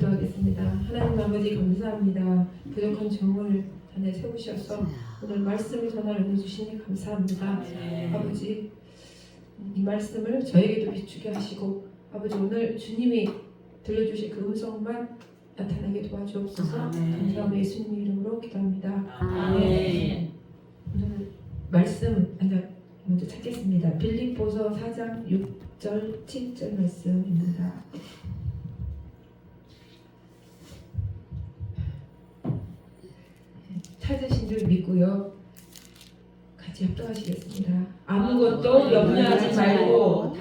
기도하겠습니다. 하나님 아버지 감사합니다. 부족한 종을 전에 세우셔서 오늘 말씀을 전할 은혜 주시니 감사합니다. 아버지 이 말씀을 저에게도 비추게 하시고 아버지 오늘 주님이 들려주신 그 음성만 나타나게 도와주옵소서. 감사하며 예수님 이름으로 기도합니다. 아멘. 오늘 말씀 먼저 찾겠습니다. 빌립보서 4장 6절 7절 말씀입니다. 찾으신 줄 믿고요. 같이 합독하시겠습니다. 아무것도 염려하지 말고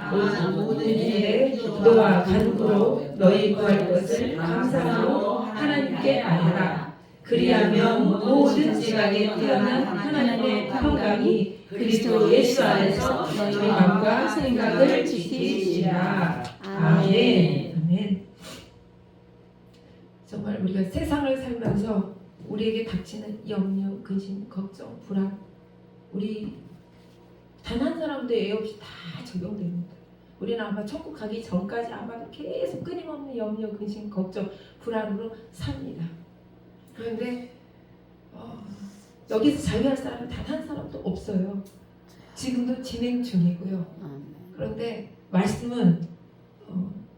모든 일에 기도와 간구로 너희 구할 것을 감사함으로 하나님께 아뢰라. 그리하면 모든 지각에 뛰어난 하나님의 평강이 그리스도 예수 안에서 너희 마음과 생각을 지키시리라. 아멘. 아멘. 정말 우리가 세상을 살면서 우리에게 닥치는 염려, 근심, 걱정, 불안, 우리 단 한 사람도 애 없이 다 적용됩니다. 우리는 아마 천국 가기 전까지 아마 계속 끊임없는 염려, 근심, 걱정, 불안으로 삽니다. 그런데 여기서 자유할 사람은 단 한 사람도 없어요. 지금도 진행 중이고요. 그런데 말씀은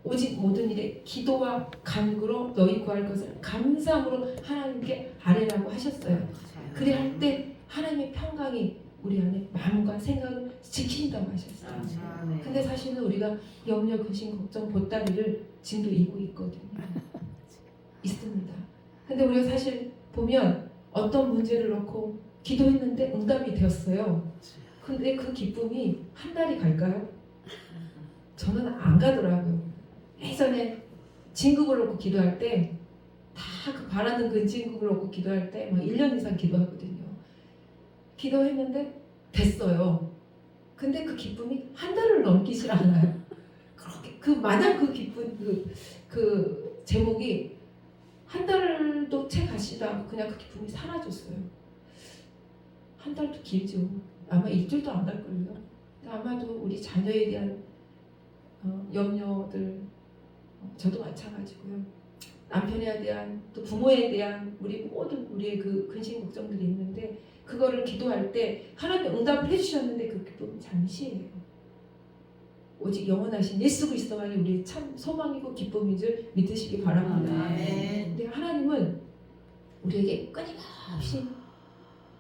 오직 모든 일에 기도와 간구로 너희 구할 것을 감사함으로 하나님께 아뢰라고 하셨어요. 그래 할 때 하나님의 평강이 우리 안에 마음과 생각을 지킨다고 하셨어요. 근데 사실은 우리가 염려, 근심, 걱정, 보따리를 지금도 이고 있거든요. 있습니다. 근데 우리가 사실 보면 어떤 문제를 놓고 기도했는데 응답이 되었어요. 근데 그 기쁨이 한 달이 갈까요? 저는 안 가더라고요. 예전에 진국을 놓고 기도할 때 다 그 바라는 그 진국을 놓고 기도할 때 막 1년 이상 기도하거든요. 기도했는데 됐어요. 근데 그 기쁨이 한 달을 넘기질 않아요. 그렇게 마냥 그 기쁜 그 제목이 한 달도 채 가시도 않고 그냥 그 기쁨이 사라졌어요. 한 달도 길죠. 아마 일주일도 안 갈걸요. 아마도 우리 자녀에 대한 염려들, 저도 마찬가지고요. 남편에 대한 또 부모에 대한 우리 모든 우리의 그 근심 걱정들이 있는데 그거를 기도할 때 하나님 응답을 해주셨는데 그 기쁨은 잠시예요. 오직 영원하신 예수 그리스도만이 우리의 참 소망이고 기쁨인 줄 믿으시기 바랍니다. 근데 하나님은 우리에게 끊임없이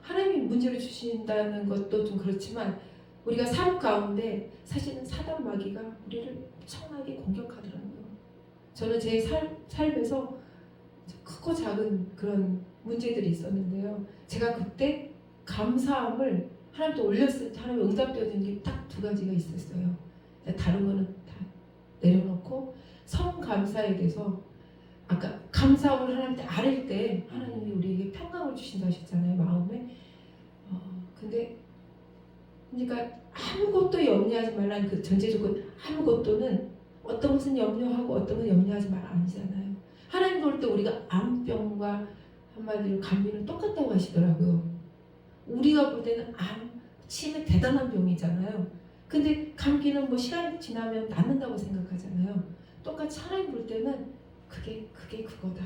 하나님이 문제를 주신다는 것도 좀 그렇지만 우리가 삶 가운데 사실은 사단 마귀가 우리를 엄청나게 공격하더라고요. 저는 제 삶에서 크고 작은 그런 문제들이 있었는데요. 제가 그때 감사함을 하나님께 올렸을 때 하나님 응답되어진 게 딱 두 가지가 있었어요. 다른 거는 다 내려놓고 성감사에 대해서 아까 감사함을 하나님께 아뢰 때 하나님이 우리에게 평강을 주신다 하셨잖아요. 마음에. 근데 그러니까 아무것도 염려하지 말라는 그 전제 조건 아무것도는 어떤 것은 염려하고 어떤 것은 염려하지 말아 아니잖아요. 하나님 볼 때 우리가 암병과 한마디로 감기는 똑같다고 하시더라고요. 우리가 볼 때는 치매 대단한 병이잖아요. 근데 감기는 뭐 시간이 지나면 낫는다고 생각하잖아요. 똑같이 하나님 볼 때는 그게 그거다.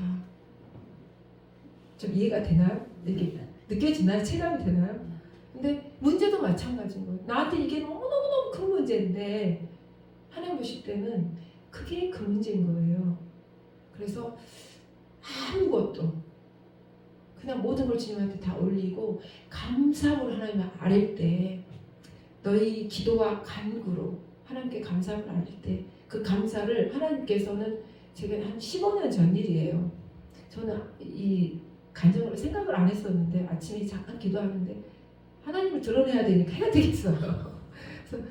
좀 이해가 되나요? 이렇게 느껴지나요? 체감이 되나요? 근데 문제도 마찬가지인 거예요. 나한테 이게 너무너무 큰 문제인데 하나님 보실 때는 그게 그 문제인 거예요. 그래서 아무것도 그냥 모든 걸 주님한테 다 올리고 감사함으로 하나님을 아뢰 때 너희 기도와 간구로 하나님께 감사함을 아뢰 때 그 감사를 하나님께서는 제가 한 15년 전 일이에요. 저는 이 간증으로 생각을 안 했었는데 아침에 잠깐 기도하는데 하나님을 드러내야 되니까 해야 되겠어요. 그래서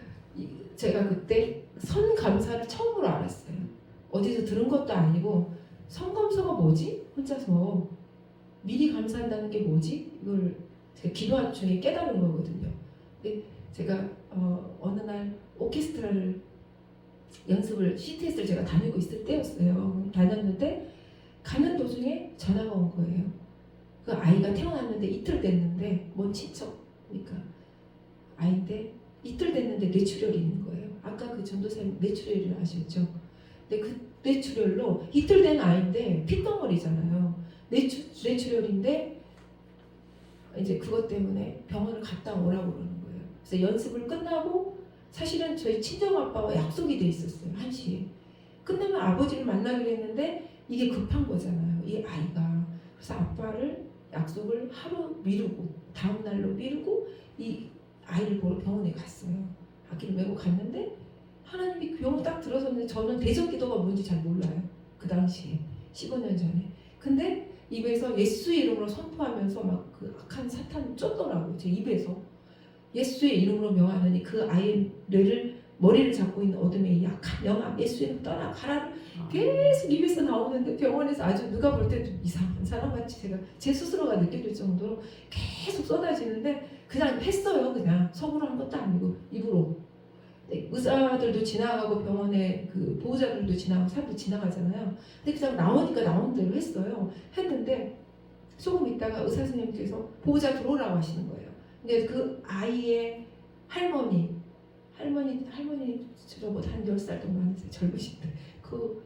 제가 그때 선감사를 처음으로 알았어요. 어디서 들은 것도 아니고 선감사가 뭐지? 혼자서 미리 감사한다는 게 뭐지? 이걸 제가 기도하는 중에 깨달은 거거든요. 근데 제가 어느 날 오케스트라를 연습을 CTS를 제가 다니고 있을 때였어요. 다녔는데 가는 도중에 전화가 온 거예요. 그 아이가 태어났는데 이틀 됐는데 뭔 친척이니까 아이인데 이틀 됐는데 뇌출혈이 있는 거예요. 아까 그 전도사님 뇌출혈을 아셨죠? 근데 뇌출혈로 이틀 된 아이인데 핏덩어리잖아요. 뇌출혈인데 이제 그것 때문에 병원을 갔다 오라고 그러는 거예요. 그래서 연습을 끝나고 사실은 저희 친정아빠와 약속이 돼 있었어요. 1시에. 끝나면 아버지를 만나기로 했는데 이게 급한 거잖아요. 이 아이가. 그래서 아빠를 약속을 하루 미루고 다음 날로 미루고 이 아이를 보러 병원에 갔어요. 아기를 메고 갔는데 하나님이 병원 딱 들어섰는데 저는 대적기도가 뭔지 잘 몰라요. 그 당시에 15년 전에. 근데 입에서 예수의 이름으로 선포하면서 막 그 악한 사탄 쫓더라고요. 제 입에서 예수의 이름으로 명하느니 그 아이의 뇌를 머리를 잡고 있는 어둠의 이 약한 영아 예수의 이름 떠나가라를 계속 입에서 나오는데 병원에서 아주 누가 볼 때 좀 이상한 사람같이 제가 제 스스로가 느껴질 정도로 계속 쏟아지는데 그냥 했어요. 그냥 속으로 한 것도 아니고 입으로. 의사들도 지나가고 병원에 그 보호자들도 지나가고 사람도 지나가잖아요. 근데 그냥 나오니까 나오는 대로 했어요. 했는데 조금 있다가 의사 선생님께서 보호자 들어오라고 하시는 거예요. 근데 그 아이의 할머니 저보다 한 10살 정도 많으세요. 젊으신데 그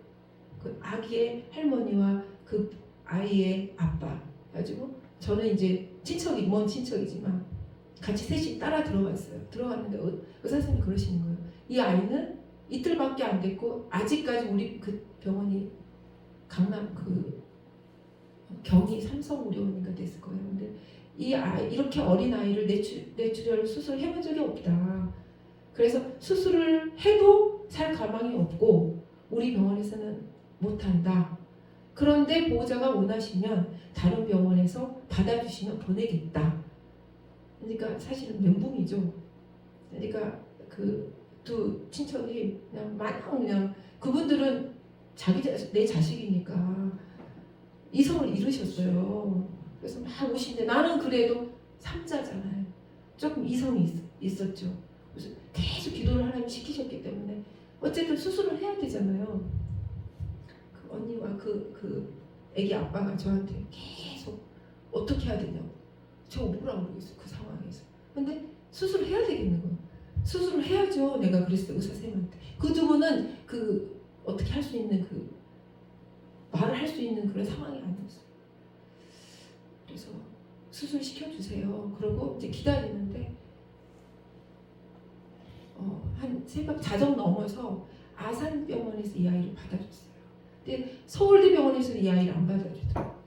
아기의 할머니와 그 아이의 아빠 가지고 저는 이제 친척이 먼 친척이지만 같이 셋이 따라 들어갔어요. 들어갔는데 의사 선생님이 그러시는 거예요. 이 아이는 이틀밖에 안 됐고 아직까지 우리 그 병원이 강남 그 경희 삼성의료원인가 됐을 거예요. 근데 이 아이 이렇게 어린 아이를 뇌출혈 수술 해본 적이 없다. 그래서 수술을 해도 살 가망이 없고 우리 병원에서는 못한다. 그런데 보호자가 원하시면 다른 병원에서 받아주시면 보내겠다. 그러니까 사실은 멘붕이죠. 그러니까 그 두 친척이 그냥 마냥 그냥 그분들은 내 자식이니까 이성을 잃으셨어요. 그래서 막 오시는데 나는 그래도 삼자잖아요. 조금 이성이 있었죠. 그래서 계속 기도를 하나님 시키셨기 때문에 어쨌든 수술을 해야 되잖아요. 그 언니와 그 애기 아빠가 저한테 계속 어떻게 해야 되냐고. 저 뭐라고 그러겠어요. 그 상황에서. 근데 수술을 해야 되겠는 거예요. 수술을 해야죠. 내가 그랬어요. 의사 선생님한테. 그 두 분은 그 어떻게 할 수 있는 그 말을 할 수 있는 그런 상황이 아니었어요. 그래서 수술 시켜주세요. 그러고 이제 기다리는데 한 새벽 자정 넘어서 아산병원에서 이 아이를 받아줬어요. 근데 서울대병원에서 이 아이를 안 받아주더라고요.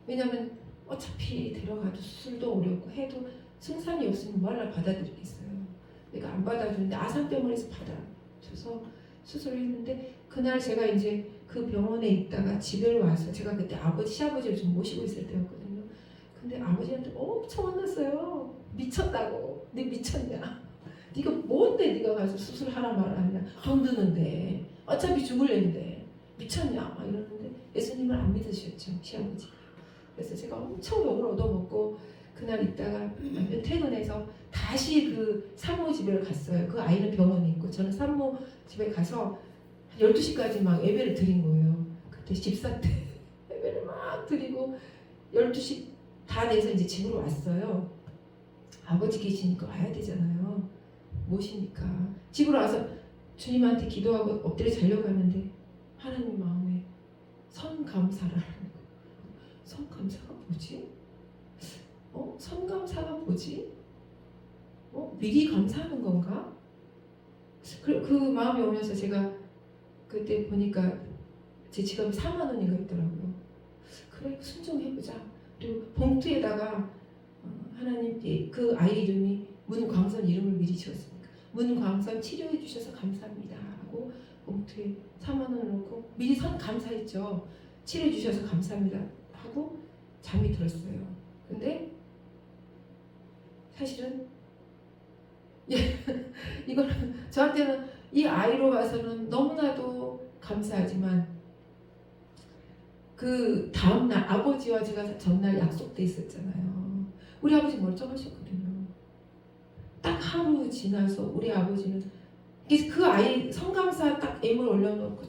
왜냐면 어차피 데려가도 수술도 어렵고 해도 승산이 없으면 뭐하러 받아들이겠어요. 내가 안 받아주는데 아산병원에서 받아줘서 수술을 했는데 그날 제가 이제 그 병원에 있다가 집에 와서 제가 그때 시아버지를 좀 모시고 있을 때였거든요. 근데 아버지한테 엄청 혼났어요. 미쳤다고. 네 미쳤냐. 네가 뭔데 네가 가서 수술하라 말하냐. 돈 드는데 어차피 죽을래는데 미쳤냐 막 이러는데 예수님을 안 믿으셨죠. 시아버지. 그래서 제가 엄청 욕을 얻어먹고 그날 있다가 남편 퇴근해서 다시 그 산모 집에 갔어요. 그 아이는 병원에 있고 저는 산모 집에 가서 12시까지 막 예배를 드린 거예요. 그때 집사 때 예배를 막 드리고 12시 다 돼서 이제 집으로 왔어요. 아버지 계시니까 와야 되잖아요. 모시니까 집으로 와서 주님한테 기도하고 엎드려 자려고 하는데 하나님 마음에 선감사를 하는 거예요. 선감사가 뭐지? 선감사가 뭐지? 미리 감사하는 건가? 그 마음이 오면서 제가 그때 보니까 제 지갑에 4만 원인가 있더라고요. 그래 순종해보자. 그리고 봉투에다가 하나님 그 아이 이름이 문광선 이름을 미리 지었으니까 문광선 치료해 주셔서 감사합니다 하고 봉투에 4만 원을 넣고 미리 감사했죠. 치료해 주셔서 감사합니다 하고 잠이 들었어요. 근데 사실은 이거는 저한테는 이 아이로 봐서는 너무나도 감사하지만 그 다음날 아버지와 제가 전날 약속돼 있었잖아요. 우리 아버지 멀쩡하셨거든요. 딱 하루 지나서 우리 아버지는 그 아이 성감사 딱 애물 올려놓고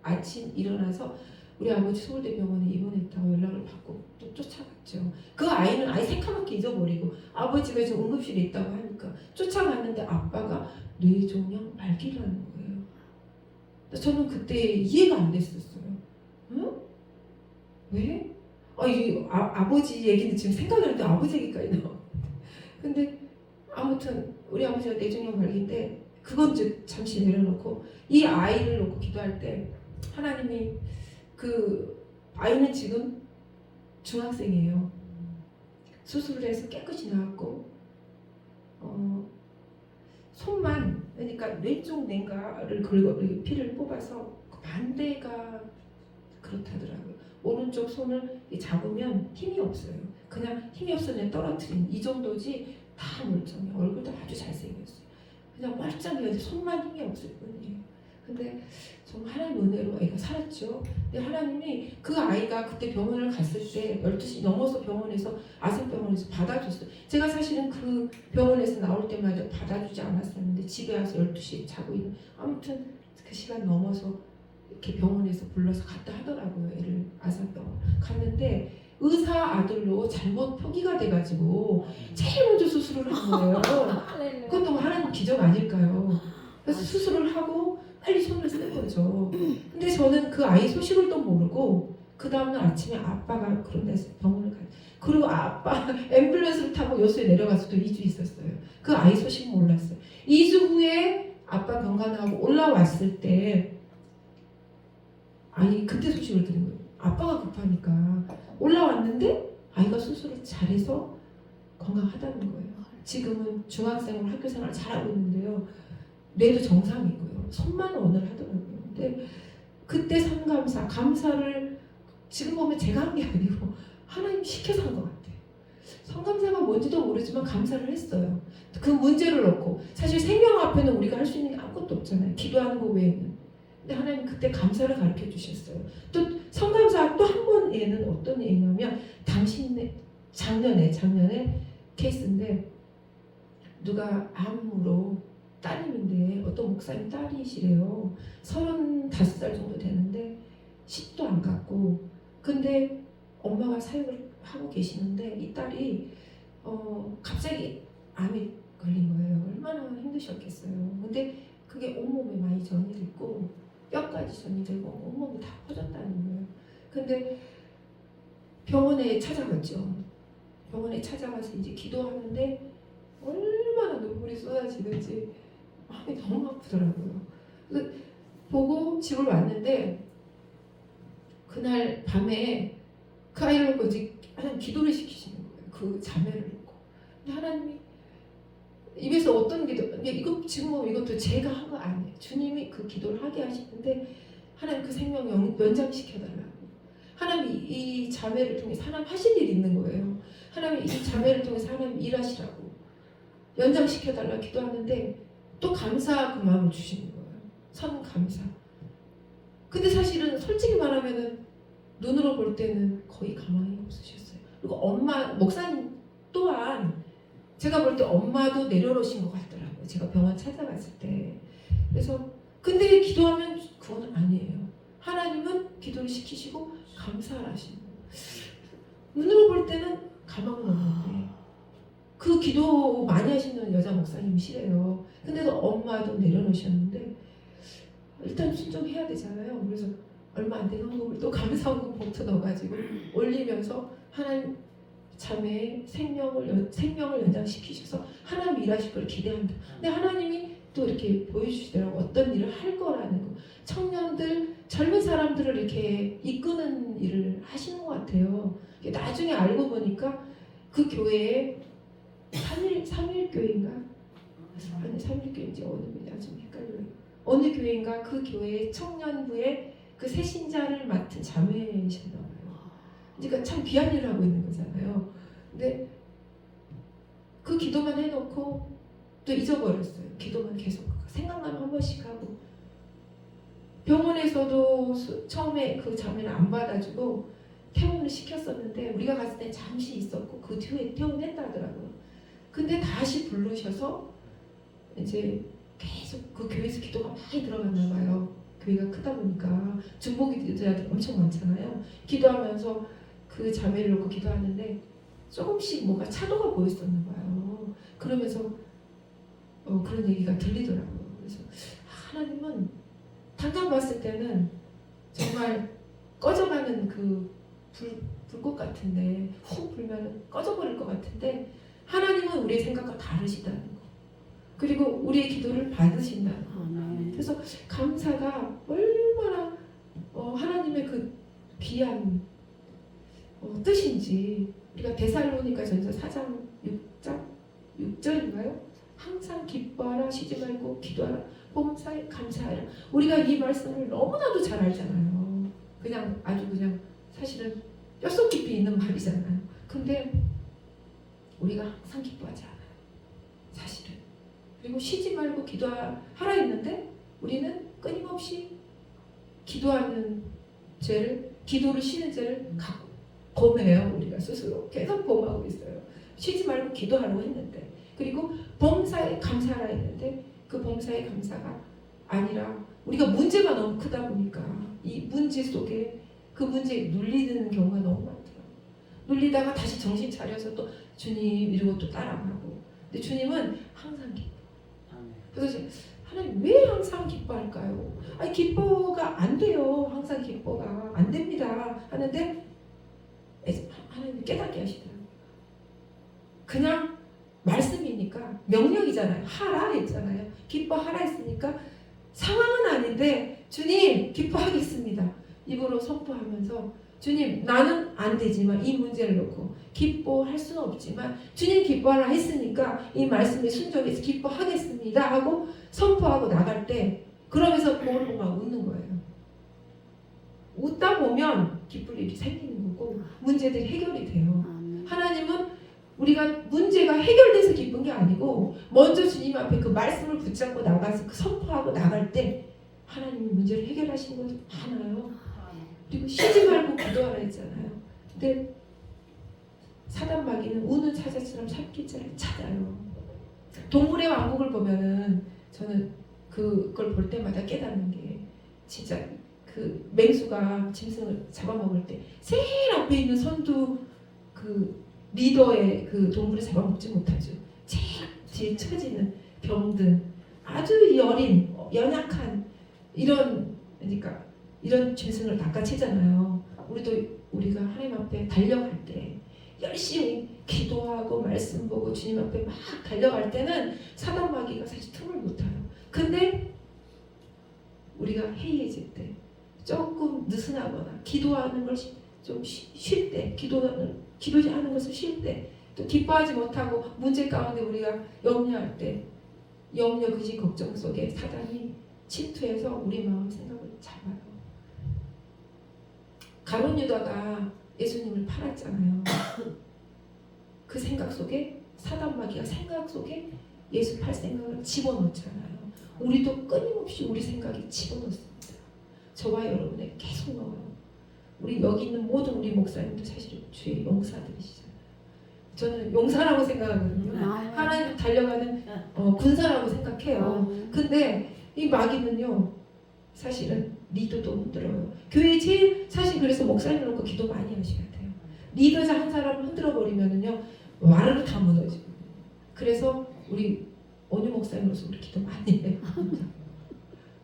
아침 일어나서 우리 아버지 서울대병원에 입원했다고 연락을 받고 또 쫓아갔죠. 그 아이는 아예 새카맣게 잊어버리고 아버지가 지금 응급실에 있다고 하니까 쫓아갔는데 아빠가 뇌종양 말기를 하는 거예요. 저는 그때 이해가 안 됐었어요. 응? 왜? 아버지 얘기는 지금 생각을 하는데 아버지 얘기까지 나와. 근데 아무튼 우리 아버지가 뇌종양 말기인데 그건 이제 잠시 내려놓고 이 아이를 놓고 기도할 때 하나님이 그 아이는 지금 중학생이에요. 수술을 해서 깨끗이 나왔고 손만 그러니까 왼쪽 뇌가를 긁어 피를 뽑아서 그 반대가 그렇다더라고요. 오른쪽 손을 잡으면 힘이 없어요. 그냥 힘이 없어 그냥 떨어뜨린 이 정도지 다 멀쩡해. 얼굴도 아주 잘생겼어요. 그냥 멀쩡해요. 손만 힘이 없을 뿐이에요. 근데 정말 하나님 은혜로 애가 살았죠. 근데 하나님이 그 아이가 그때 병원을 갔을 때 12시 넘어서 병원에서 아산병원에서 받아줬어요. 제가 사실은 그 병원에서 나올 때마다 받아주지 않았었는데 집에 와서 12시에 자고 있는 아무튼 그 시간 넘어서 이렇게 병원에서 불러서 갔다 하더라고요. 애를 아산병원 갔는데 의사 아들로 잘못 표기가 돼가지고 제일 먼저 수술을 한 거예요. 그것도 뭐 하나님 기적 아닐까요? 그래서 수술을 하고 빨리 손을 쓰는 거죠. 근데 저는 그 아이 소식을 또 모르고 그 다음날 아침에 아빠가 그런 데서 병원을 가. 그리고 아빠 앰뷸런스를 타고 여수에 내려가서 또 2주 있었어요. 그 아이 소식 몰랐어요. 2주 후에 아빠 병간하고 올라왔을 때 아이 그때 소식을 들은 거예요. 아빠가 급하니까 올라왔는데 아이가 수술을 잘해서 건강하다는 거예요. 지금은 중학생으로 학교 생활 잘하고 있는데요. 뇌도 정상이고요. 손만 원을 하더라고요. 근데 그때 감사를 지금 보면 제가 한 게 아니고 하나님 시켜서 한 것 같아요. 성감사가 뭔지도 모르지만 감사를 했어요. 그 문제를 놓고 사실 생명 앞에는 우리가 할 수 있는 게 아무것도 없잖아요. 기도하는 거 외에는. 근데 하나님 그때 감사를 가르쳐 주셨어요. 또 성감사 또 한 번에는 어떤 얘기냐면 작년에 케이스인데 누가 암으로 따님인데 어떤 목사님 딸이시래요. 35살 정도 되는데 10도 안 갔고 근데 엄마가 사역을 하고 계시는데 이 딸이 갑자기 암이 걸린 거예요. 얼마나 힘드셨겠어요. 근데 그게 온몸에 많이 전이 됐고 뼈까지 전이 되고 온몸이 다 퍼졌다는 거예요. 근데 병원에 찾아갔죠. 병원에 찾아가서 이제 기도하는데 얼마나 눈물이 쏟아지는지 마음이 너무 아프더라고요. 그래서 보고 집을 왔는데 그날 밤에 그 아이를 놓고 이제 하나님 기도를 시키시는 거예요. 그 자매를 놓고. 근데 하나님이 입에서 어떤 기도, 이거 지금 보면 이것도 제가 한 거 아니에요. 주님이 그 기도를 하게 하시는데 하나님 그 생명 연장시켜달라고. 하나님 이 자매를 통해서 하나님 하실 일이 있는 거예요. 하나님 이 자매를 통해서 하나님 일하시라고 연장시켜달라고 기도하는데 또 감사 그 마음을 주시는 거예요. 선 감사. 근데 사실은 솔직히 말하면은 눈으로 볼 때는 거의 가망이 없으셨어요. 그리고 엄마 목사님 또한 제가 볼 때 엄마도 내려놓으신 것 같더라고요. 제가 병원 찾아갔을 때. 그래서 근데 기도하면 그건 아니에요. 하나님은 기도를 시키시고 감사를 하시는 거예요. 눈으로 볼 때는 가망은 없는데 그 기도 많이 하시는 여자 목사님이시래요. 근데도 엄마도 내려놓으셨는데 일단 순종해야 되잖아요. 그래서 얼마 안 된 헌금을 또 감사헌금 봉투 넣어가지고 올리면서 하나님 자매의 생명을 연장시키셔서 하나님 일하실 걸 기대한다. 근데 하나님이 또 이렇게 보여주시더라고. 어떤 일을 할 거라는 거. 청년들, 젊은 사람들을 이렇게 이끄는 일을 하시는 것 같아요. 나중에 알고 보니까 그 교회에 3일 교회인가? 아니 3일 교회인지 어느 교회인지 좀 헷갈려요. 어느 교회인가 그 교회의 청년부의 그 새신자를 맡은 자매이셨나 봐요. 그러니까 참 귀한 일을 하고 있는 거잖아요. 근데 그 기도만 해놓고 또 잊어버렸어요. 기도만 계속 생각나면 한 번씩 하고 병원에서도 처음에 그 자매를 안 받아주고 퇴원을 시켰었는데 우리가 갔을 때 잠시 있었고 그 뒤에 퇴원했다 하더라고요. 근데 다시 부르셔서 이제 계속 그 교회에서 기도가 많이 들어갔나 봐요. 교회가 크다 보니까 중보기도자들 엄청 많잖아요. 기도하면서 그 자매를 놓고 기도하는데 조금씩 뭔가 차도가 보였었나 봐요. 그러면서 그런 얘기가 들리더라고요. 그래서 하나님은 당장 봤을 때는 정말 꺼져가는 그 불꽃 같은데 훅 불면 꺼져버릴 것 같은데 하나님은 우리의 생각과 다르시다는 거. 그리고 우리의 기도를 받으신다는 거. 그래서 감사가 얼마나 하나님의 그 귀한 뜻인지 우리가 데살로니가전서 4장 6절인가요? 항상 기뻐하라, 쉬지 말고 기도하라, 범사에 감사하라. 우리가 이 말씀을 너무나도 잘 알잖아요. 그냥 아주 그냥 사실은 뼛속 깊이 있는 말이잖아요. 근데 우리가 항상 기뻐하지 않아요. 사실은. 그리고 쉬지 말고 기도하라 했는데 우리는 끊임없이 기도하는 죄를, 기도를 쉬는 죄를 범해요. 우리가 스스로 계속 범하고 있어요. 쉬지 말고 기도하라고 했는데, 그리고 범사에 감사하라 했는데 그 범사에 감사가 아니라 우리가 문제가 너무 크다 보니까 이 문제 속에 그 문제에 눌리는 경우가 너무 많더라고요. 눌리다가 다시 정신 차려서 또 주님 이러고 또 따라가고. 근데 주님은 항상 기뻐. 그래서 하나님 왜 항상 기뻐할까요? 아니 기뻐가 안 돼요. 항상 기뻐가 안 됩니다. 하는데 하나님이 깨닫게 하시더라고요. 그냥 말씀이니까 명령이잖아요. 하라 했잖아요. 기뻐하라 했으니까 상황은 아닌데 주님 기뻐하겠습니다. 입으로 선포하면서 주님 나는 안 되지만 이 문제를 놓고 기뻐할 수는 없지만 주님 기뻐하라 했으니까 이 말씀에 순종해서 기뻐하겠습니다 하고 선포하고 나갈 때 그러면서 보고 막 웃는 거예요. 웃다 보면 기쁠 일이 생기는 거고 문제들이 해결이 돼요. 하나님은 우리가 문제가 해결돼서 기쁜 게 아니고 먼저 주님 앞에 그 말씀을 붙잡고 나가서 그 선포하고 나갈 때 하나님이 문제를 해결하시는 것도 많아요. 그리고 쉬지 말고 기도하라 했잖아요. 근데 사단 마귀는 우는 사자처럼 삽기자를 찾아요. 동물의 왕국을 보면은 저는 그걸 볼 때마다 깨닫는 게 진짜 그 맹수가 짐승을 잡아먹을 때 제일 앞에 있는 선두 그 리더의 그 동물을 잡아먹지 못하죠. 제일 뒤에 처지는 병든 아주 여린 연약한 이런 그러니까 이런 짐승을 낚아채잖아요. 우리가 하나님 앞에 달려갈 때 열심히 기도하고 말씀 보고 주님 앞에 막 달려갈 때는 사단 마귀가 사실 틈을 못 타요. 근데 우리가 해이해질 때 조금 느슨하거나 기도하는 걸 좀 쉴 때 기도하는 것을 쉴 때 또 기뻐하지 못하고 문제 가운데 우리가 염려할 때 염려, 근심, 걱정 속에 사단이 침투해서 우리 마음 생각을 잡아요. 가룟 유다가 예수님을 팔았잖아요. 그 생각 속에 사단 마귀가 생각 속에 예수 팔 생각을 집어넣잖아요. 우리도 끊임없이 우리 생각에 집어넣습니다. 저와 여러분에게 계속 넣어요. 우리 여기 있는 모든 우리 목사님도 사실 주의 용사들이시잖아요. 저는 용사라고 생각하거든요. 하나님 달려가는 군사라고 생각해요. 근데 이 마귀는요 사실은 리더도 흔들어요. 교회 제일 사실 그래서 목사님 놓고 기도 많이 하셔야 돼요. 리더자 한 사람을 흔들어 버리면은요 와르르 다 무너지고. 그래서 우리 원유 목사님으로서 우리 기도 많이 해요.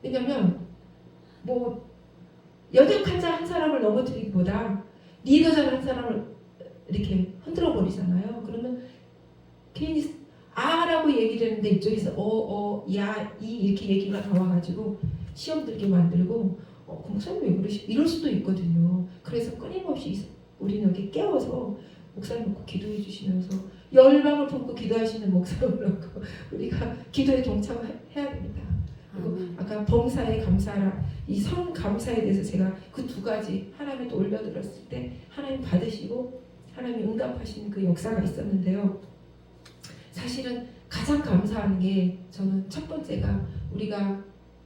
왜냐면 뭐 연약한 자 한 사람을 넘어뜨리기보다 리더자 한 사람을 이렇게 흔들어 버리잖아요. 그러면 괜히 아라고 얘기를 했는데 이쪽에서 야, 이 이렇게 얘기가 나와가지고 시험 들게 만들고 목사님 왜 그러시? 이럴 수도 있거든요. 그래서 끊임없이 우리는 여기 깨워서 목사님 놓고 기도해 주시면서 열방을 품고 기도하시는 목사님을 놓고 우리가 기도에 동참해야 됩니다. 그리고 아까 범사에 감사하라 이 성 감사에 대해서 제가 그 두 가지 하나님께 올려드렸을 때 하나님 받으시고 하나님이 응답하시는 그 역사가 있었는데요. 사실은 가장 감사한 게 저는 첫 번째가 우리가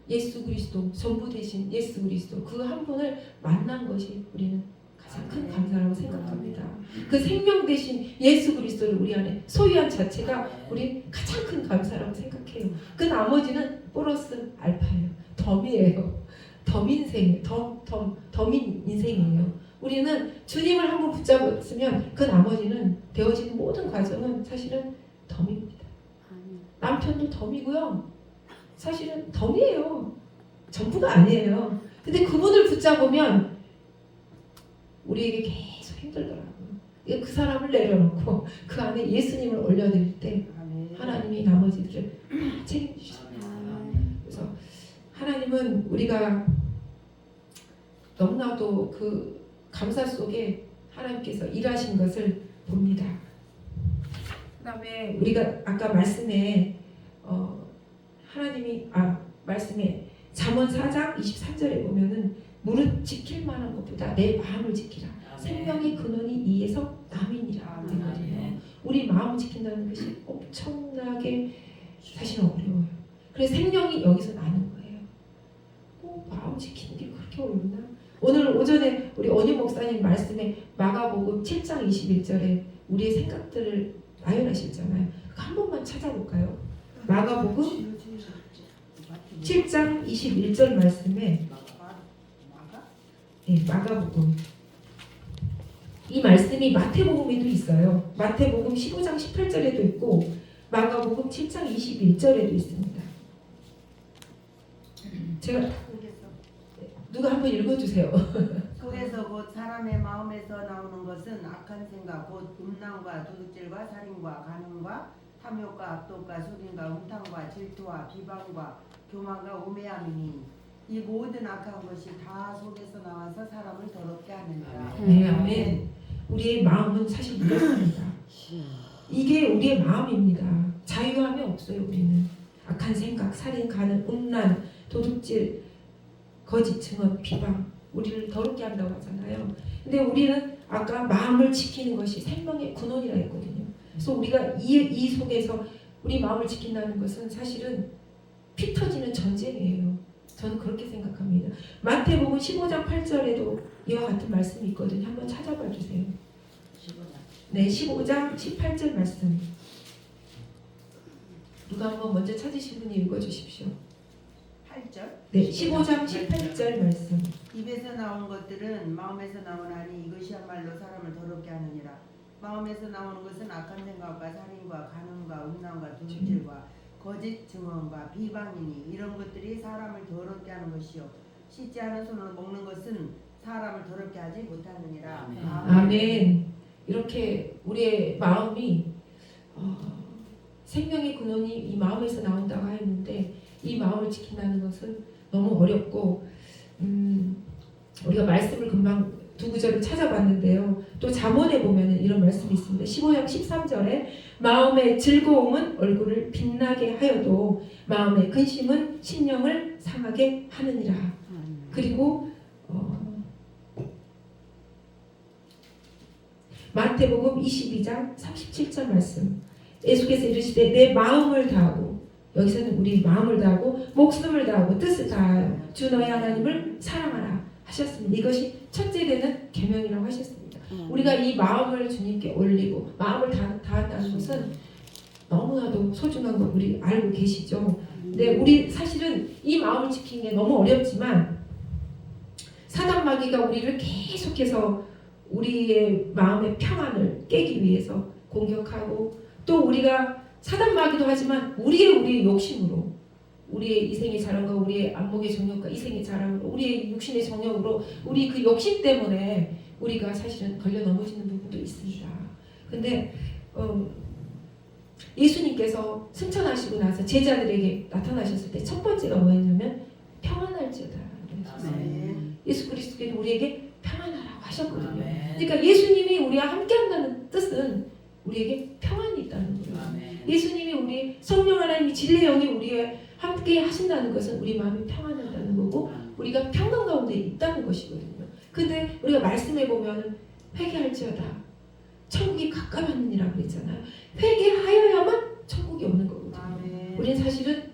예수 그리스도 전부 되신 예수 그리스도 그 한 분을 만난 것이 우리는 가장 큰 감사라고 생각합니다. 그 생명 되신 예수 그리스도를 우리 안에 소유한 자체가 우리 가장 큰 감사라고 생각해요. 그 나머지는 플러스 알파예요. 덤이에요. 덤인 인생이에요. 우리는 주님을 한번 붙잡았으면 그 나머지는 되어지는 모든 과정은 사실은 덤입니다. 남편도 덤이고요. 사실은 덤이에요. 전부가 아니에요. 근데 그분을 붙잡으면 우리에게 계속 힘들더라고요. 그 사람을 내려놓고 그 안에 예수님을 올려드릴 때 하나님이 나머지들을 다 책임지십니다. 그래서 하나님은 우리가 너무나도 그 감사 속에 하나님께서 일하신 것을 봅니다. 그 다음에 우리가 아까 말씀에 하나님이 말씀에 잠언 4장 23절에 보면은 무릇 지킬 만한 것보다 내 마음을 지키라. 생명의 근원이 이에서 남이니라. 되거든요. 우리 마음을 지킨다는 것이 엄청나게 사실 어려워요. 그래서 생명이 여기서 나는 거예요. 마음 지키는 게 그렇게 어렵나? 오늘 오전에 우리 원유 목사님 말씀에 마가복음 7장 21절에 우리의 생각들을 나열하셨잖아요. 한 번만 찾아볼까요? 마가복음 7장 21절 말씀에 마가복음 이 말씀이 마태복음에도 있어요. 마태복음 15장 18절에도 있고 마가복음 7장 21절에도 있습니다. 제가 누가 한번 읽어주세요. 속에서 곧 사람의 마음에서 나오는 것은 악한 생각 곧 음란과 도둑질과 살인과 간음과 탐욕과 압독과 속임과 음탕과 질투와 비방과 교만과 우매함이니 이 모든 악한 것이 다 속에서 나와서 사람을 더럽게 하느니라. 네, 아멘. 우리의 마음은 사실 이렇습니다. 이게 우리의 마음입니다. 자유함이 없어요. 우리는 악한 생각, 살인, 간음, 음란, 도둑질, 거짓 증언, 비방 우리를 더럽게 한다고 하잖아요. 근데 우리는 아까 마음을 지키는 것이 생명의 근원이라 했거든요. 그래서 우리가 이 속에서 우리 마음을 지킨다는 것은 사실은 피 터지는 전쟁이에요. 저는 그렇게 생각합니다. 마태복음 15장 8절에도 이와 같은 말씀이 있거든요. 한번 찾아봐 주세요. 네, 15장 18절 말씀. 누가 한번 먼저 찾으신 분이 읽어주십시오. 8절? 네, 15장 18절 말씀. 입에서 나온 것들은 마음에서 나오나니 이것이야말로 사람을 더럽게 하느니라. 마음에서 나오는 것은 악한 생각과 살인과 간음과 음란과 도둑질과 거짓 증언과 비방이니 이런 것들이 사람을 더럽게 하는 것이요 씻지 않은 손으로 먹는 것은 사람을 더럽게 하지 못하느니라. 아멘. 이렇게 우리의 마음이 생명의 근원이 이 마음에서 나온다고 했는데 이 마음을 지킨다는 것은 너무 어렵고 우리가 말씀을 금방 두 구절을 찾아봤는데요. 또 잠언에 보면 이런 말씀이 있습니다. 15장 13절에 마음의 즐거움은 얼굴을 빛나게 하여도 마음의 근심은 심령을 상하게 하느니라. 그리고 마태복음 22장 37절 말씀. 예수께서 이르시되 내 마음을 다하고 여기서는 우리 마음을 다하고 목숨을 다하고 뜻을 다하여 주 너의 하나님을 사랑하라 하셨습니다. 이것이 첫째 되는 계명이라고 하셨습니다. 우리가 이 마음을 주님께 올리고 마음을 다한다는 것은 너무나도 소중한 걸 우리 알고 계시죠. 근데 우리 사실은 이 마음을 지키는 게 너무 어렵지만 사단 마귀가 우리를 계속해서 우리의 마음의 평안을 깨기 위해서 공격하고 또 우리가 사단 마귀도 하지만 우리의 욕심으로 우리의 이생의 자랑과 우리의 안목의 정욕과 이생의 자랑으로 우리의 육신의 정욕으로 우리 그 욕심 때문에 우리가 사실은 걸려 넘어지는 부분도 있습니다. 근데 예수님께서 승천하시고 나서 제자들에게 나타나셨을 때 첫 번째가 뭐였냐면 평안할지어다. 예수 그리스도께서 우리에게 평안하라고 하셨거든요. 그러니까 예수님이 우리와 함께한다는 뜻은 우리에게 평안이 있다는 거예요. 예수님이 우리 성령 하나님이 진리 영이 우리에 함께 하신다는 것은 우리 마음이 평안하다는 거고 우리가 평강 가운데 있다는 것이거든요. 근데 우리가 말씀해 보면 회개할지어다 천국이 가까웠느니라 그랬잖아요. 회개하여야만 천국이 오는 거거든요. 우리는 사실은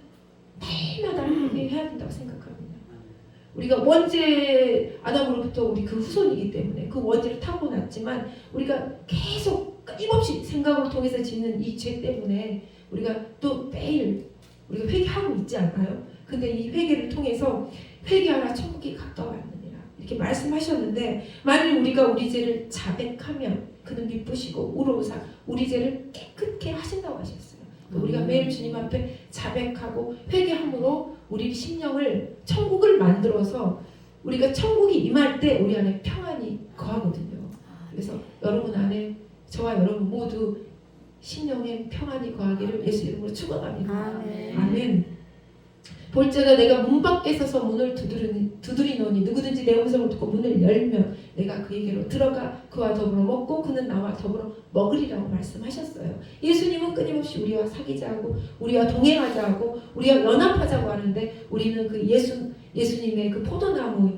매일마다 회개해야 된다고 생각합니다. 우리가 원죄 아담으로부터 우리 그 후손이기 때문에 그 원죄를 타고났지만 우리가 계속 끊임없이 생각을 통해서 짓는 이 죄 때문에 우리가 또 매일 우리가 회개하고 있지 않나요? 근데 이 회개를 통해서 회개하라 천국이 가까웠느니라 이렇게 말씀하셨는데 만일 우리가 우리 죄를 자백하면 그는 미쁘시고 우러우사 우리 죄를 깨끗게 하신다고 하셨어요. 우리가 매일 주님 앞에 자백하고 회개함으로 우리 심령을 천국을 만들어서 우리가 천국이 임할 때 우리 안에 평안이 거하거든요. 그래서 여러분 안에 저와 여러분 모두 심령에 평안이 거하기를 예수 이름으로 축원합니다. 아멘. 볼지어다 내가 문 밖에 서서 문을 두드리노니 누구든지 내 음성을 듣고 문을 열면 내가 그에게로 들어가 그와 더불어 먹고 그는 나와 더불어 먹으리라고 말씀하셨어요. 예수님은 끊임없이 우리와 사귀자고 우리와 동행하자고 우리와 연합하자고 하는데 우리는 그 예수님의 그 포도나무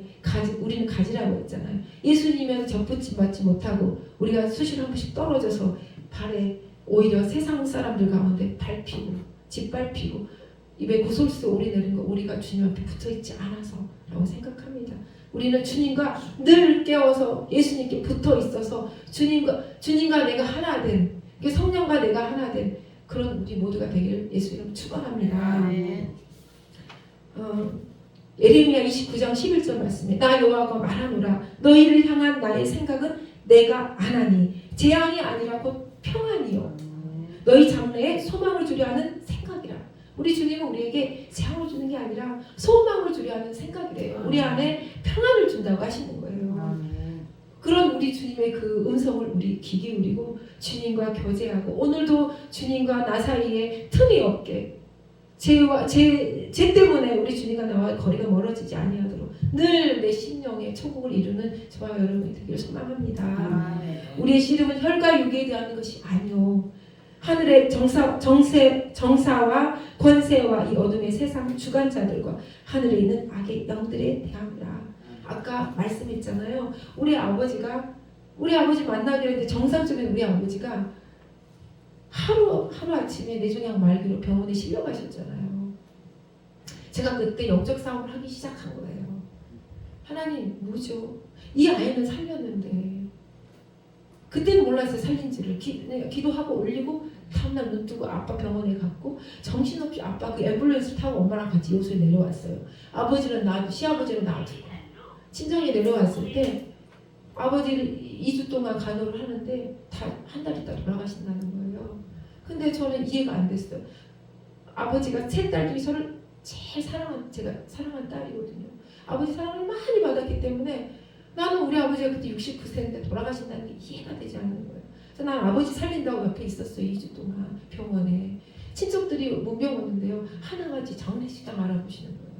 우리는 가지라고 했잖아요. 예수님에게 접붙임 받지 못하고 우리가 수시로 한 번씩 떨어져서 발에 오히려 세상 사람들 가운데 밟히고 짓밟히고 입에 구설수 오리내린 거 우리가 주님 앞에 붙어있지 않아서라고 생각합니다. 우리는 주님과 늘 깨어서 예수님께 붙어있어서 주님과 내가 하나 된 성령과 내가 하나 된 그런 우리 모두가 되기를 예수 이름 축원합니다. 예레미야 29장 11절 말씀에 나 여호와가 말하노라 너희를 향한 나의 생각은 내가 아나니 재앙이 아니라 곧 평안이요 너희 장래에 소망을 주려 하는 생각이라. 우리 주님은 우리에게 재앙을 주는 게 아니라 소망을 주려 하는 생각이래요. 우리 안에 평안을 준다고 하시는 거예요. 그런 우리 주님의 그 음성을 우리 귀 기울이고 주님과 교제하고 오늘도 주님과 나 사이에 틈이 없게 제 때문에 우리 주님과 나와 거리가 멀어지지 아니하도록 늘 내 심령에 천국을 이루는 저와 여러분이 되기를 소망합니다. 우리의 씨름은 혈과 육에 대한 것이 아니요 하늘의 정사와 권세와 이 어둠의 세상 주관자들과 하늘에 있는 악의 영들에 대함이라. 아까 말씀했잖아요. 우리 아버지 만나기로 했는데 정상적인 우리 아버지가 하루 아침에 뇌종양 말기로 병원에 실려가셨잖아요. 제가 그때 영적 싸움을 하기 시작한 거예요. 하나님 뭐죠? 이 아이는 살렸는데 그때는 몰랐어요. 살린지를 기도하고 올리고 다음날 눈 뜨고 아빠 병원에 갔고 정신없이 아빠 그 앰뷸런스 타고 엄마랑 같이 요소에 내려왔어요. 시아버지는 놔두고 친정에 내려왔을 때 아버지를 2주 동안 간호를 하는데 다 한 달 있다 돌아가신다는 거예요. 근데 저는 이해가 안 됐어요. 아버지가 세 딸 중에 저를 제일 제가 사랑한 딸이거든요. 아버지 사랑을 많이 받았기 때문에 나는 우리 아버지가 그때 69세인데 돌아가신다는 게 이해가 되지 않는 거예요. 그래서 난 아버지 살린다고 옆에 있었어요. 2주 동안 병원에. 친척들이 문병 오는데요. 하나같이 장례식장 알아보시는 거예요.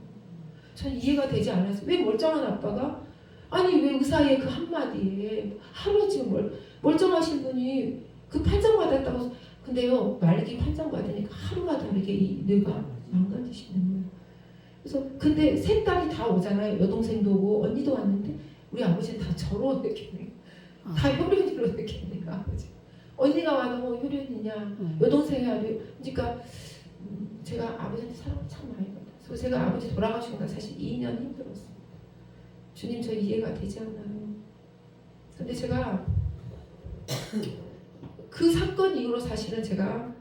저는 이해가 되지 않았어요. 왜 멀쩡한 아빠가 아니 왜 의사의 그 한마디에 하루 지금 멀쩡하신 분이 그 판정 받았다고 근데요 말기 판정 받으니까 하루가 다르게 이 뇌가 망가지시는 거예요. 그래서 근데 세 딸이 다 오잖아요. 여동생도 오고 언니도 왔는데 우리 아버지는 다 저로 느꼈네요. 다 혈연으로 느꼈네요. 아버지. 언니가 와도 뭐 혈연이냐 여동생이 와도 그러니까 제가 아버지한테 사랑을 참 많이 받았어요. 그래서 제가 아버지 돌아가시고 나 사실 2년 힘들었어요. 주님 저 이해가 되지 않아요. 근데 제가 그 사건 이후로 사실은 제가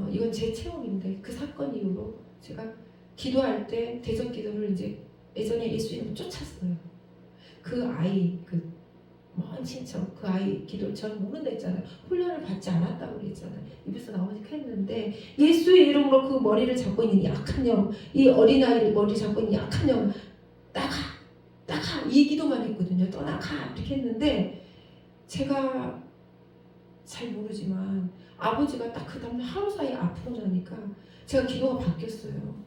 이건 제 체험인데 그 사건 이후로 제가 기도할 때 대전 기도를 이제 예전에 예수 이름을 쫓았어요. 그 아이 먼 친척 그 아이 기도를 저는 모른다 했잖아요. 훈련을 받지 않았다고 그랬잖아요. 입에서 나오니까 했는데 예수의 이름으로 그 머리를 잡고 있는 약한 영, 이 어린아이를 머리 잡고 있는 약한 영 나가 이 기도만 했거든요. 떠나가 이렇게 했는데 제가 잘 모르지만 아버지가 딱 그 다음날 하루 사이에 아프고 나니까 제가 기도가 바뀌었어요.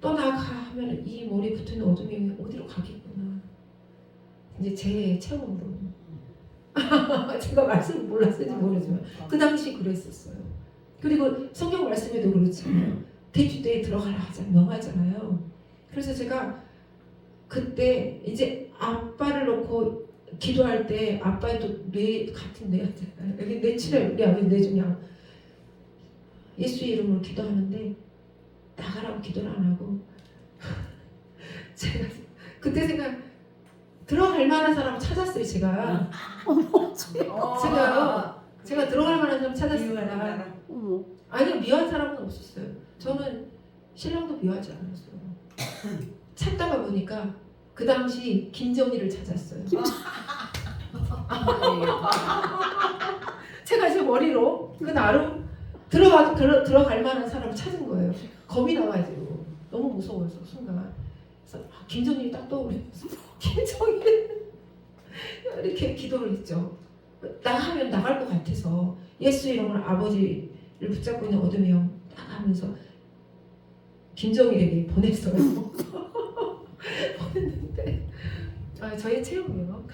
떠나가 하면 이 머리에 붙어있는 어둠이 어디로 가겠구나. 이제 제 체험으로 제가 말씀을 몰랐을지 모르지만 그 당시 그랬었어요. 그리고 성경 말씀에도 그렇잖아요. 대주대에 들어가라 명하잖아요. 그래서 제가 그때 이제 아빠를 놓고 기도할 때 아빠의 또 뇌 같은 뇌였잖아요. 여기 뇌출혈 우리 아버지 뇌종양 예수의 이름으로 기도하는데 나가라고 기도를 안 하고 제가 그때 들어갈 만한 사람 찾았어요. 제가 들어갈 만한 사람 찾았습니다. 아니요 미워한 사람은 없었어요. 저는 신랑도 미워하지 않았어요. 찾다가 보니까 그 당시 김정희를 찾았어요. 제가 제 머리로 그 나름 들어갈 만한 사람을 찾은 거예요. 겁이 나가지고 너무 무서워서 순간. 그래서 김정일이 딱 떠오르면서 김정일 이렇게 기도를 했죠. 나가면 나갈 것 같아서 예수 이름으로 아버지를 붙잡고 있는 어둠의 영 나가면서 김정일에게 보냈어요. 보냈는데 저의 체험이에요.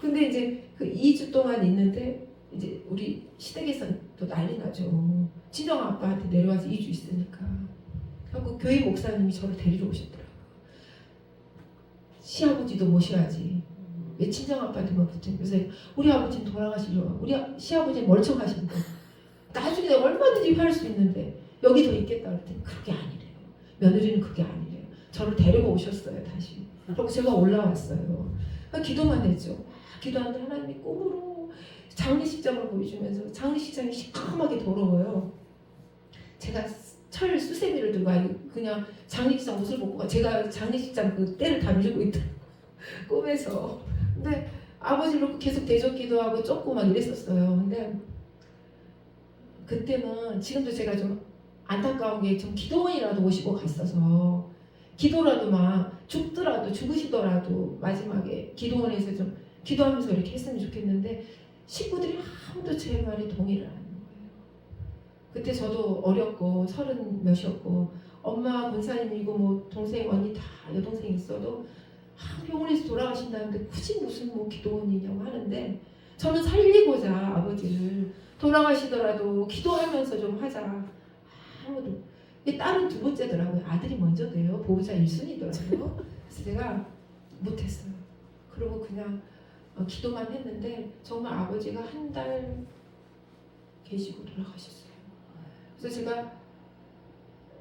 근데 이제 그 2주 동안 있는데 이제 우리 시댁에서는 또 난리 나죠. 친정 아빠한테 내려와서 2주 있으니까. 그리고 교회 목사님이 저를 데리러 오셨더라고요. 시아버지도 모셔야지. 왜 친정 아빠한테만 붙은? 그래서 우리 아버지는 돌아가시려고. 우리 시아버지는 멀쩡하신데 나중에 내가 얼마든지 할 수 있는데 여기 더 있겠다 그랬더니 그게 아니래요. 며느리는 그게 아니래요. 저를 데리고 오셨어요 다시. 그리고 제가 올라왔어요. 기도만 했죠. 기도하는데 하나님이 꿈으로 장례식장을 보여주면서 장례식장이 시커멓게 더러워요. 제가 철 수세미를 들고 그냥 장례식장 옷을 벗고 제가 장례식장 그 때를 다 밀고 있더라고요. 꿈에서. 근데 아버지를 계속 대적 기도하고 쫓고 막 이랬었어요. 근데 그때는 지금도 제가 좀 안타까운 게 좀 기도원이라도 모시고 갔어서 기도라도 막 죽더라도 죽으시더라도 마지막에 기도원에서 좀 기도하면서 이렇게 했으면 좋겠는데 식구들이 아무도 제 말에 동의를 안 하는 거예요. 그때 저도 어렸고 30몇이었고 엄마 권사님이고 뭐 동생 언니 다 여동생 있어도 병원에서 돌아가신다는데 굳이 무슨 뭐 기도원이냐고 하는데 저는 살리고자 아버지를 돌아가시더라도 기도하면서 좀 하자. 아무도. 딸은 두 번째더라고요. 아들이 먼저 돼요. 보호자 1순위더라고요. 그래서 제가 못했어요. 그리고 그냥 기도만 했는데 정말 아버지가 한 달 계시고 돌아가셨어요. 그래서 제가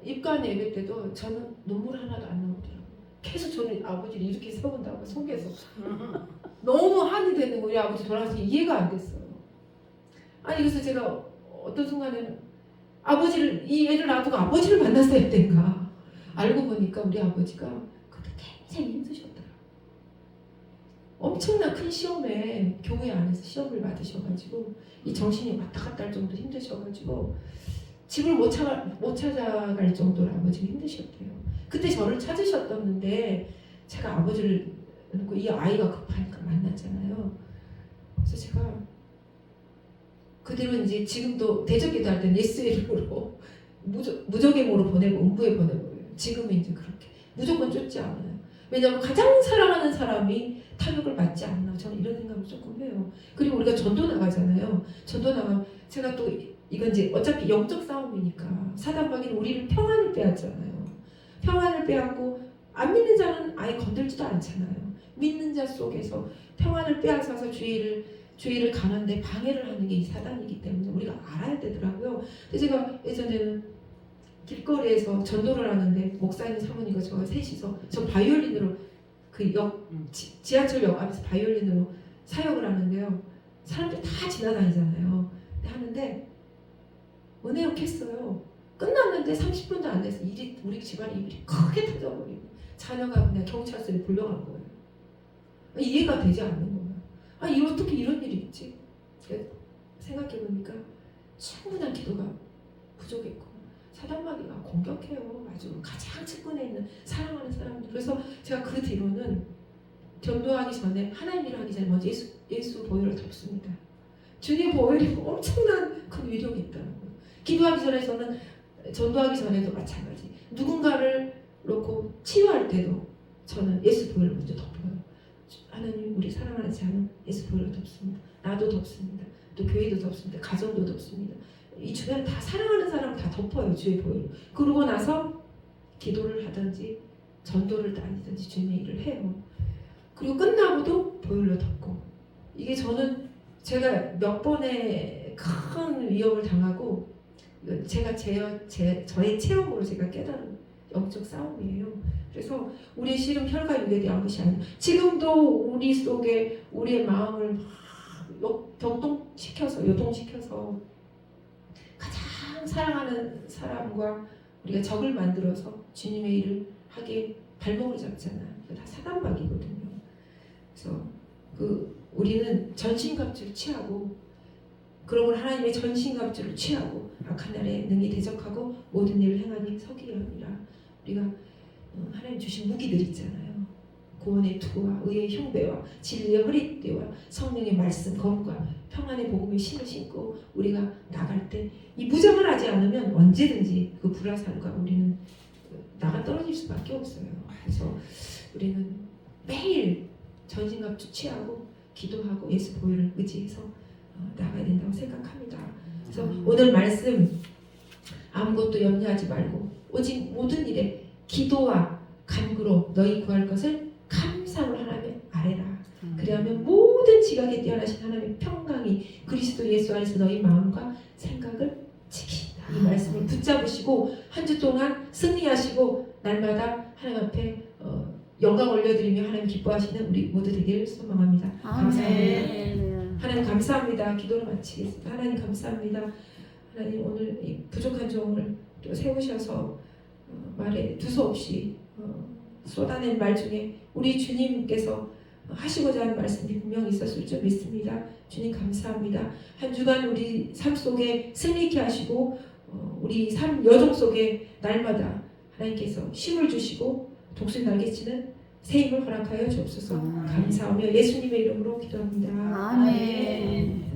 입관 예배 때도 저는 눈물 하나도 안 나오더라고요. 계속 저는 아버지를 이렇게 세운다고 속에서 너무 한이 되는 거예요. 아버지 돌아가서 이해가 안 됐어요. 아니 그래서 제가 어떤 순간에는 아버지를 이 애를 놔두고 아버지를 만났어야 된가 알고 보니까 우리 아버지가 그때 굉장히 힘드셨더라고요. 엄청난 큰 시험에 교회 안에서 시험을 받으셔가지고 이 정신이 왔다 갔다 할 정도로 힘드셔가지고 집을 못 찾아갈 정도로 아버지가 힘드셨대요. 그때 저를 찾으셨었는데 제가 아버지를 놓고 이 아이가 급하니까 만났잖아요. 그래서 제가 그대로 이제 지금도 대적기도 할 때는 예수 이름으로 무적행으로 보내고 음부에 보내고요. 지금은 이제 그렇게 무조건 쫓지 않아요. 왜냐하면 가장 사랑하는 사람이 타격을 받지 않나 저는 이런 생각을 조금 해요. 그리고 우리가 전도 나가잖아요. 전도 나가면 제가 또 이건 이제 어차피 영적 싸움이니까 사단마귀는 우리를 평안을 빼앗잖아요. 평안을 빼앗고 안 믿는 자는 아예 건들지도 않잖아요. 믿는 자 속에서 평안을 빼앗아서 주의를 가는데 방해를 하는 게 이 사단이기 때문에 우리가 알아야 되더라고요. 근데 제가 예전에는 길거리에서 전도를 하는데 목사님 사모님과 저가 셋이서 저 바이올린으로 그 지하철역 앞에서 바이올린으로 사역을 하는데요. 사람들 다 지나다니잖아요. 하는데 은혜롭겠어요. 끝났는데 30분도 안 돼서 우리 집안에 일이 크게 터져버리고 자녀가 그냥 경찰서에 불려간 거예요. 이해가 되지 않는 거예요. 어떻게 이런 일이 있지? 생각해보니까 충분한 기도가 부족했고 사단마귀가 공격해요. 아주 가장 측근에 있는 사랑하는 사람들. 그래서 제가 그 뒤로는 전도하기 전에 하나님 일을 하기 전에 먼저 예수 보혈을 덮습니다. 주님 보혈이 엄청난 큰 위력이 있더라고요. 기도하기 전에 저는 전도하기 전에도 마찬가지. 누군가를 놓고 치유할 때도 저는 예수 보혈을 먼저 덮어요. 하나님 우리 사랑하는 자는 예수 보혈을 덮습니다. 나도 덮습니다. 또 교회도 덮습니다. 가정도 덮습니다. 이 주변에 다 사랑하는 사람 다 덮어요. 주의 보혈로. 그러고 나서 기도를 하든지 전도를 다니든지 주님의 일을 해요. 그리고 끝나고도 보혈로 덮고. 이게 제가 몇 번의 큰 위협을 당하고 제가 저의 체험으로 제가 깨달은 영적 싸움이에요. 그래서 우리의 씨름 혈과 육에 대한 것이 아니에요. 지금도 우리 속에 우리의 마음을 요동시켜서 가장 사랑하는 사람과 우리가 적을 만들어서 주님의 일을 하게 발목을 잡잖아요. 그게 다 사단마귀거든요. 그래서 우리는 전신갑주를 취하고 그러므로 하나님의 전신갑주를 취하고 악한 날에 능히 대적하고 모든 일을 행하니 서기를 합니다. 우리가 하나님 주신 무기들 있잖아요. 구원의 투구와 의의 흉배와 진리의 허리띠와 성령의 말씀 검과 평안의 복음의 신을 신고 우리가 나갈 때 이 무장을 하지 않으면 언제든지 그 불화살과 우리는 나가 떨어질 수밖에 없어요. 그래서 우리는 매일 전신갑주 취하고 기도하고 예수 보혈을 의지해서 나가야 된다고 생각합니다. 그래서 오늘 말씀 아무것도 염려하지 말고 오직 모든 일에 기도와 간구로 너희 구할 것을 감사로 하나님에 아뢰라. 그리하면 모든 지각에 뛰어나신 하나님의 평강이 그리스도 예수 안에서 너희 마음과 생각을 지킨다. 이 말씀을 붙잡으시고 한 주 동안 승리하시고 날마다 하나님 앞에 영광 올려드리며 하나님 기뻐하시는 우리 모두 되기를 소망합니다. 감사합니다. 하나님 감사합니다. 기도를 마치겠습니다. 하나님 감사합니다. 하나님 오늘 이 부족한 종을 또 세우셔서 말에 두서없이 쏟아낸 말 중에 우리 주님께서 하시고자 하는 말씀이 분명히 있었을 줄 믿습니다. 주님 감사합니다. 한 주간 우리 삶 속에 승리케 하시고 우리 삶 여정 속에 날마다 하나님께서 힘을 주시고 독수리 날개치는 새 힘을 허락하여 주옵소서. 감사하며 예수님의 이름으로 기도합니다. 아멘.